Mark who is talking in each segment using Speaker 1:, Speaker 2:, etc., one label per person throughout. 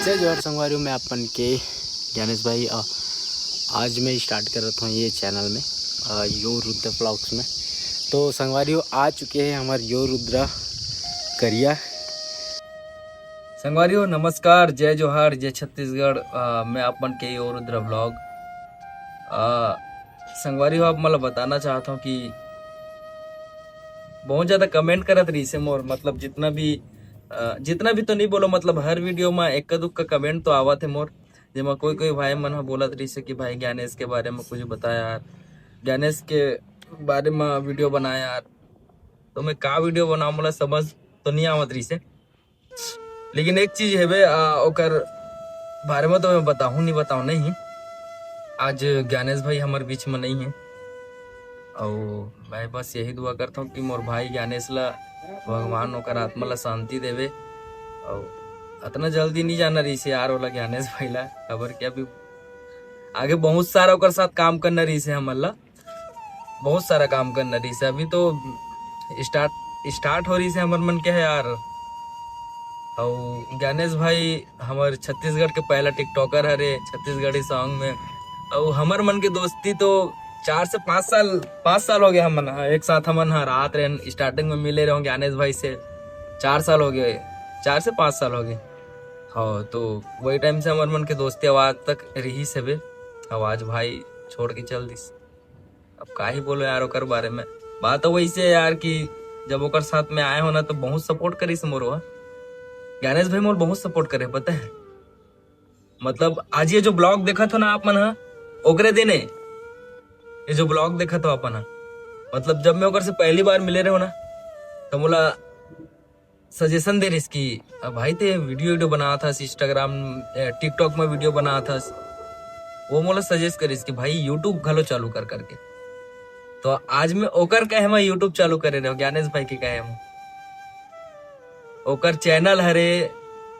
Speaker 1: जय जोहर संगवारी में अपन के ज्ञानेश भाई। आज मैं स्टार्ट कर रहा हूँ ये चैनल में यो रुद्र ब्लॉग्स में। तो संगवारियों आ चुके हैं हमारे यो रुद्र करिया।
Speaker 2: संगवारियों नमस्कार, जय जोहार, जय छत्तीसगढ़। मैं अपन के यो रुद्र ब्लॉग। संगवारियों आप मतलब बताना चाहता हूँ कि बहुत ज्यादा कमेंट करत रही से मोर, मतलब जितना भी तो नहीं बोलो, मतलब हर वीडियो में एक दुक्का कमेंट तो आवा थे मोर, जेमा कोई कोई भाई मन बोलत रही से कि भाई ज्ञानेश के बारे में कुछ बताया यार, ज्ञानेश के बारे में वीडियो बनाया यार। तो मैं का वीडियो बनाऊं मोला समझ तो नहीं आवत रही से, लेकिन एक चीज है बे ओकर बारे में तो मैं बताऊं नहीं। आज ज्ञानेश भाई हमारे बीच में नहीं है और मैं बस यही दुआ करता हूँ कि मोर भाई ज्ञानेश ला भगवान ओकर आत्मा ला शांति देवे। और इतना जल्दी नहीं जाना रही से यार ओला ज्ञानेश भाई ला, खबर क्या भी आगे बहुत सारा ओकर साथ काम करना रही से, हमन ला बहुत सारा काम करना रही से। अभी तो स्टार्ट हो रही से हमर मन के है यार। और ज्ञानेश भाई हमारे छत्तीसगढ़ के पहला टिकटॉकर हरे छत्तीसगढ़ी सॉन्ग में। और हमर मन की दोस्ती तो 4 से 5 साल हो गए। हमन एक साथ हमन रात रहे, स्टार्टिंग में मिले रहे ज्ञानेश भाई से 4 साल हो गए, 4 से 5 साल हो गए। हाँ, तो वही टाइम से हमारे मन के दोस्ती आवाज तक रही से बे। आवाज भाई छोड़ के चल दिस। अब का ही बोलो यार ओकर बारे में। बात तो वही से यार कि जब ओकर साथ में आए हो ना तो बहुत सपोर्ट करी से मोर। ज्ञानेश भाई मोर बहुत सपोर्ट करे, पता है। मतलब आज ये जो ब्लॉग देखा था ना आप मन ओकरे देने, ये जो ब्लॉग देखा था अपन, मतलब जब मैं ओकर से पहली बार मिले रहे हो ना तो मोला सजेशन दे रही कि भाई ते वीडियो बना था इंस्टाग्राम टिकटॉक में वीडियो बना था। वो मोला सजेस्ट करिस कि भाई यूट्यूब घलो चालू कर करके। तो आज मैं ओकर कहे मैं यूट्यूब चालू करे रहे हो, ज्ञानेश भाई के कहे हम ओकर चैनल हरे,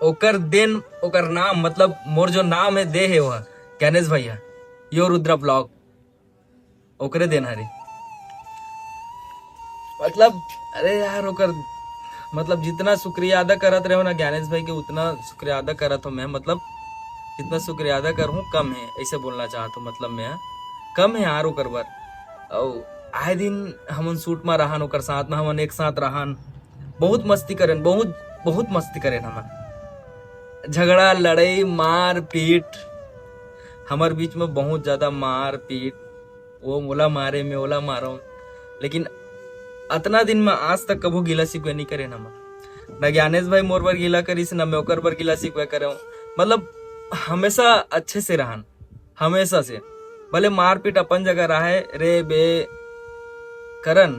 Speaker 2: ओकर देन ओकर नाम, मतलब मोर जो नाम है दे है वह ज्ञानेश भाई है यो रुद्र ब्लॉग, ओकरे देन हरे। मतलब अरे यार ओकर मतलब जितना शुक्रिया अदा करत रहे हो ना ज्ञानेश भाई के, उतना शुक्रिया अदा करत हो मैं। मतलब जितना शुक्रिया अदा कर हूँ कम है, ऐसे बोलना चाहता हूँ। मतलब मैं कम है यार ओकर बार। और आए दिन हमन शूट में रहन ओकर साथ में, हमन एक साथ रहन, बहुत मस्ती करें, बहुत मस्ती करें हमन। झगड़ा लड़ाई मार पीट हमार बीच में बहुत ज्यादा मार पीट, वो मोला मारे मैं ओला मारो, लेकिन अतना दिन में आज तक कबो गिला शिकवे नहीं करे ना ज्ञानेश भाई मोर बर गिला करी से, ना मैं ओकर बर गिला शिकवा करे। मतलब हमेशा अच्छे से रहन, हमेशा से। भले मारपीट अपन जगह रहे रे बे करन,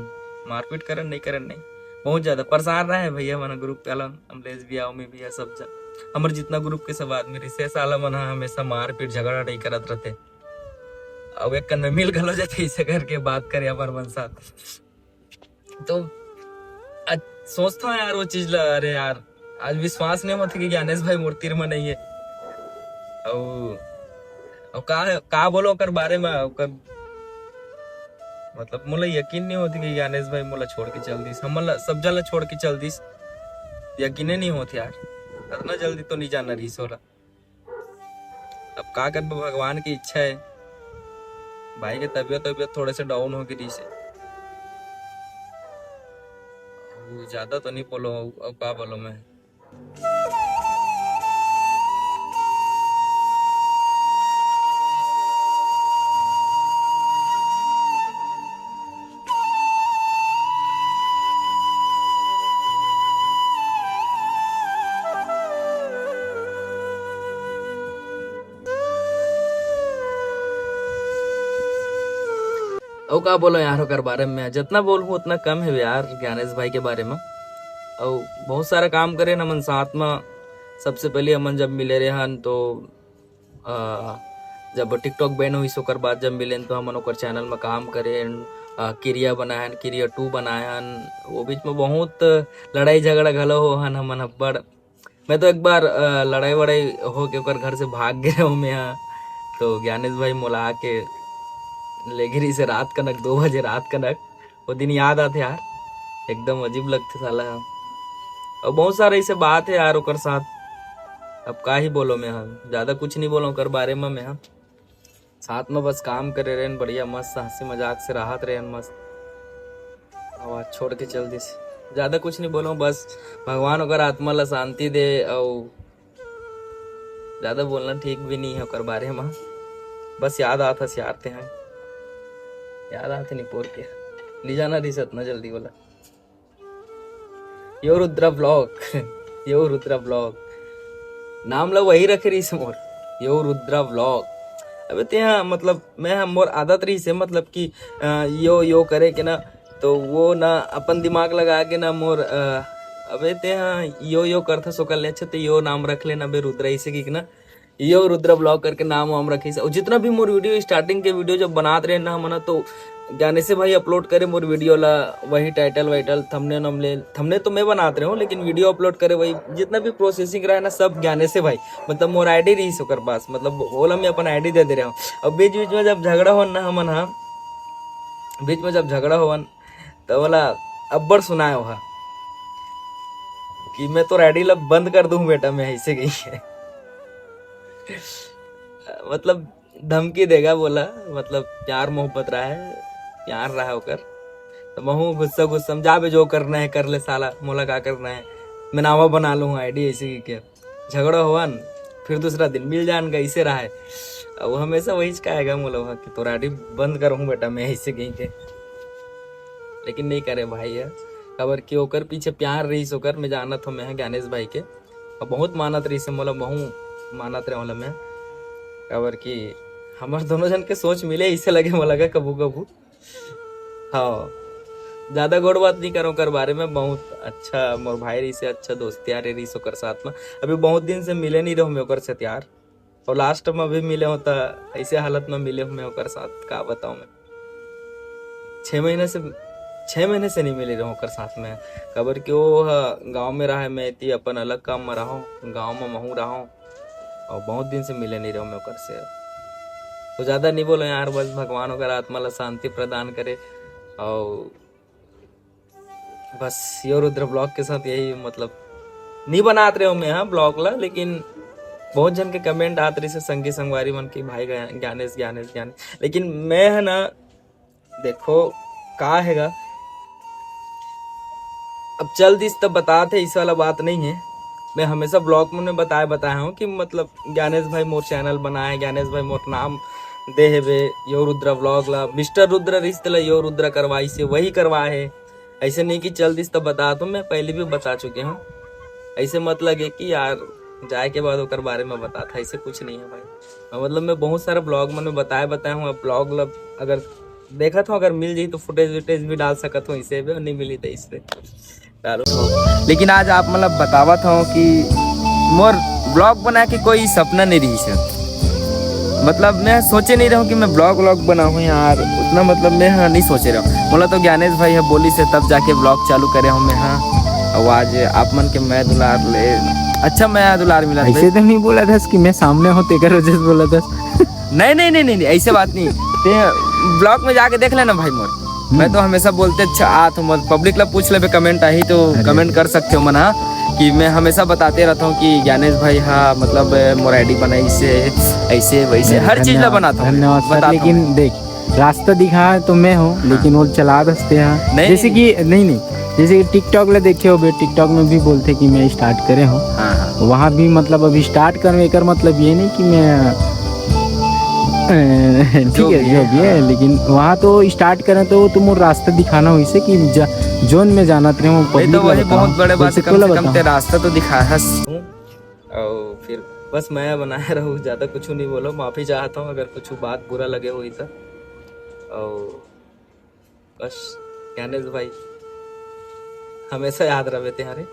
Speaker 2: मारपीट करन नहीं करन नहीं, बहुत ज्यादा परेशान रहे भैया मन ग्रुप पे आलन, अमलेश भी आओ में भी है सब जन, हमारे जितना ग्रुप के सब आदमी रही साला मन हमेशा मारपीट झगड़ा नहीं करत रहते। अब एक कन में मिल गलो जाते इसे करके बात करे हमारे मन साथ। तो सोचता हूँ यार वो चीज ला, अरे यार आज विश्वास नहीं होता कि ज्ञानेश भाई मूर्ति में नहीं है। और का बोलो कर बारे में ओकर, मतलब मोला यकीन नहीं होती कि ज्ञानेश भाई मोला छोड़ के चल दिस, हम सब जला छोड़ के चल दिस। यकीन नहीं होती यार, इतना जल्दी तो नहीं जाना रही सोला। अब का कर, भगवान की इच्छा है। भाई के तबियत थोड़े से डाउन हो गई से, ज्यादा तो नहीं बोलो। अब का बोलो मैं। और का बोलो यार ओकर बारे में, जितना बोलूं उतना कम है यार ज्ञानेश भाई के बारे में। और बहुत सारा काम करे हमन साथ में। सबसे पहले हमन जब मिले रहे हन तो जब टिकटॉक बैन हुई ओकर बाद जब मिले तो हमन ओकर चैनल में काम करे, किरिया बनाए, किरिया 2 बनाए। वो बीच में बहुत लड़ाई झगड़ा घलो हो हन हमन अब्बड़। मैं तो एक बार लड़ाई वड़ाई हो के ओकर घर से भाग गए हूँ मैं। तो ज्ञानेश भाई मोला के ले गिरी से रात कनक 2 बजे रात कनक, वो दिन याद आते यार, एकदम अजीब लगते साला। और बहुत सारे ऐसे बात है यार ओकर साथ। अब का ही बोलो मैं, हम ज्यादा कुछ नहीं बोलो कर बारे में मैं, हम साथ में बस काम करे रहे बढ़िया मस्त हंसी मजाक से राहत रहे मस्त। आवाज छोड़ के चल दी, ज्यादा कुछ नहीं बोलो, बस भगवान अगर आत्मा ला शांति दे। और ज्यादा बोलना ठीक भी नहीं है ओकर बारे में, बस याद आता सियारते हैं, याद आते नहीं पोर के ले जाना रिसत ना जल्दी बोला। यो रुद्रा ब्लॉग यो रुद्रा ब्लॉग नाम ला वही रखे रही से मोर, यो रुद्रा ब्लॉग। अबे ते यहाँ मतलब मैं मोर आदत रही से मतलब कि यो करे के ना, तो वो ना अपन दिमाग लगा के ना मोर अबे ते यहाँ यो करता सो कर ले, अच्छा तो यो नाम रख लेना बे रुद्रा, इसे की ना यो रुद्रा ब्लॉग करके नाम वाम रखी से। और जितना भी मोर वीडियो स्टार्टिंग के वीडियो जब बनाते रहे ना मना, तो गाने से भाई अपलोड करे मोर वीडियो ला, वही टाइटल वाइटल थंबनेल तो मैं बनाते रहे हूँ, लेकिन वीडियो अपलोड करे वही जितना भी प्रोसेसिंग रहा है ना सब गाने से भाई। मतलब मोर आईडी रही सोकर पास, मतलब बोला मैं अपन आईडी दे दे रहा हूँ। अब बीच बीच में जब झगड़ा हो ना हमन, हाँ बीच में जब झगड़ा हो तो बोला अब्बर सुनाया वहा कि मैं तो आईडी ला बंद कर दूं बेटा, मैं ऐसे गई है मतलब धमकी देगा बोला, मतलब प्यार मोहब्बत रहा है, प्यार रहा होकर तो महू गुस्सा गुस्सा जा बे, जो करना है कर ले साला, मोला क्या करना है, मैं नावा बना लूँ आईडी ऐसे की क्या। झगड़ा हुआ न फिर दूसरा दिन मिल जान का, इसे रहा है। वो हमेशा वही कहेगा मोला वहाँ कि तो आईडी बंद करूँ बेटा मैं ऐसे गई के, लेकिन नहीं करे भाई है खबर कि ओकर पीछे प्यार रही सोकर मैं जानत हूँ मैं ज्ञानेश भाई के, और बहुत मानत रही से मोला, बहु मानत रहे मैं खबर कि हमार दोनों जन के सोच मिले, इसे लगे मोला लगा कबू कबू। हाँ ज्यादा गोड़ बात नहीं करो कर बारे में, बहुत अच्छा मोर भाई रही से, अच्छा दोस्त यार रही सो कर साथ में। अभी बहुत दिन से मिले नहीं रहो मैं ओकर साथ यार, और लास्ट में भी मिले होता ऐसे हालत में मिले मैं ओकर साथ, का बताऊं मैं 6 महीने से नहीं मिले रहो ओकर साथ में। खबर कि वो गाँव में रहा है, मैं इतनी अपन अलग काम में रहा हूँ, गाँव में महू रहा हूँ, और बहुत दिन से मिले नहीं रहो मैं ओकर से। तो ज्यादा नहीं बोलो यार, बस भगवान अगर आत्मा ला शांति प्रदान करे। और बस यो रुद्र ब्लॉग के साथ यही मतलब नहीं बनाते रहे हो मैं, हाँ ब्लॉग ला, लेकिन बहुत जन के कमेंट आते रही से संगी संगवारी मन की भाई ज्ञानेश ज्ञानेश ज्ञानेश, लेकिन मैं है ना देखो का हैगा अब चल दिस तब बताते, इस वाला बात नहीं है। मैं हमेशा ब्लॉग में बताया हूँ कि मतलब ज्ञानेश भाई मोर चैनल बनाए, ज्ञानेश भाई मोर नाम दे है बे यो रुद्रा ब्लॉग ला, मिस्टर रुद्रा रिश्ते ला यो रुद्रा करवाई से वही करवाए है। ऐसे नहीं कि चल दिस तब बता, तो मैं पहले भी बता चुके हूँ, ऐसे मत लगे कि यार जाए के बाद ओकर बारे में बता था, ऐसे कुछ नहीं है भाई। मतलब मैं बहुत सारा ब्लॉग में बताया हूँ, ब्लॉग अगर देखा था अगर मिल जाई तो फुटेज वुटेज भी डाल सकता हूँ, इसे भी नहीं मिली तो इससे डालो। लेकिन आज आप मतलब बतावा था कि मोर ब्लॉग बना के कोई सपना नहीं रही से, मतलब मैं सोचे नहीं रहा हूँ कि मैं ब्लॉग बनाऊँ यार, उतना मतलब मैं हाँ नहीं सोचे रहा हूँ। बोला तो ज्ञानेश भाई है बोली से तब जाके ब्लॉग चालू करे हूँ मैं, हाँ। और आज आप मन के मैं दुलार ले, अच्छा मैं दुलार मिला,
Speaker 1: ऐसे तो नहीं बोला था कि मैं सामने हो तेकर वजह से बोला था
Speaker 2: नहीं ऐसे बात नहीं, ब्लॉग में जाके देख लेना भाई मोर, मैं तो हमेशा बोलते अच्छा आ तुम पब्लिक ला पूछ ले कमेंट आई तो कमेंट कर सकते हो मना, कि मैं हमेशा बताते रहता हूँ कि ज्ञानेश भाई हाँ मतलब मोर आईडी बनाई से ऐसे वैसे हर चीज ला बनाता हूँ।
Speaker 1: धन्यवाद सर, लेकिन देख रास्ता दिखा तो मैं हूँ, लेकिन वो चला दसते हैं जैसे कि नहीं जैसे कि टिकटॉक ला देखे हो, टिकटॉक में भी बोलते कि मैं स्टार्ट करे हूँ, वहाँ भी मतलब अभी स्टार्ट करने का मतलब ये नहीं कि मैं ठीक है जो भी है, लेकिन वहाँ तो स्टार्ट करें तो तुम रास्ता दिखाना हो इसे कि जोन में जाना तो
Speaker 2: वही बहुत बड़े बात है, कम से कम रास्ता तो दिखाया और फिर बस मैं बनाया रहूँ, ज्यादा कुछ नहीं बोलो, माफी चाहता हूँ अगर कुछ बात बुरा लगे हुई तो। और बस ज्ञानेश भाई हमेशा याद रहे तुम्हारे।